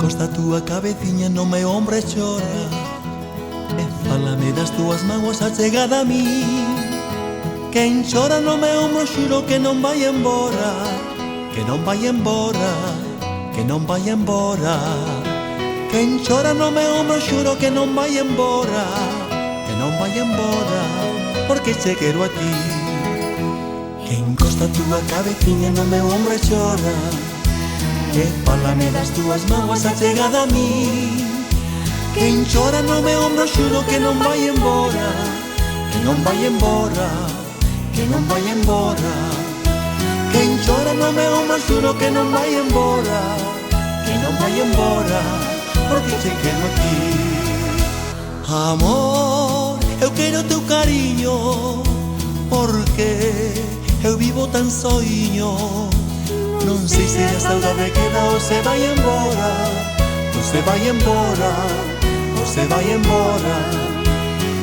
Encosta a túa cabeciña no meu ombro e chora, e fálame das túas mágoas achegada a mí. Quen chora no meu ombro xuro que non vai embora, que non vai embora, que non vai embora. Quen chora no meu ombro xuro que non vai embora, que non vai embora, porque che quero a ti. Encosta a túa cabeciña no meu ombro e chora, e fálame das túas mágoas achegada a mí. Quen chora no meu ombro xuro que non vai embora, que non vai embora, que non vai embora. Quen chora no meu ombro xuro que non vai embora, que non vai embora, porque che quero a ti. Amor, eu quero teu cariño, porque eu vivo tan soiño. Non sei se a saudade queda ou se vai embora, ou se vai embora, ou se vai embora.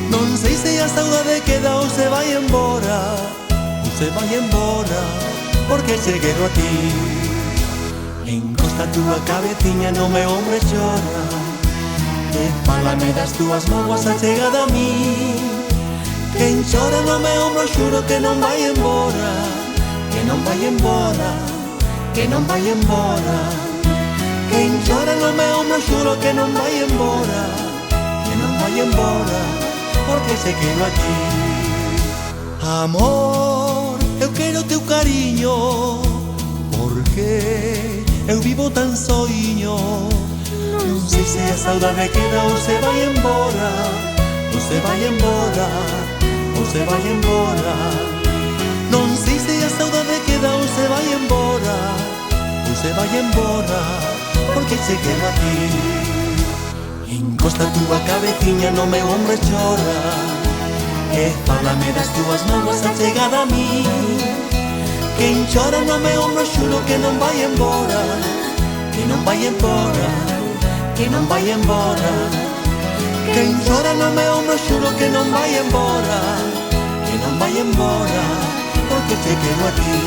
Non sei se a saudade queda ou se vai embora, ou se vai embora, porque che quero a ti. Encosta a túa cabeciña no meu ombro e chora, e fálame das túas mágoas achegada a mí. Quen chora no meu ombro xuro que non vai embora, que non vai embora, que non vai embora. Quen chora no meu ombro xuro que non vai embora, que non vai embora, porque se quero a ti. Amor, eu quero teu cariño, porque eu vivo tan soiño. Non sei se a saudade queda ou se vai embora, ou se vai embora, ou se vai embora. Non sei se a saudade queda ou se vai embora, ou se vai embora, porque che quero a ti. Encosta a túa cabeciña no meu ombro e chora, e fálame das túas mágoas achegada a mí. Quen chora no meu ombro xuro que non vai embora, que non vai embora, que non vai embora. Quen chora no meu ombro xuro que non vai embora, que non vai embora, porque che quero a ti.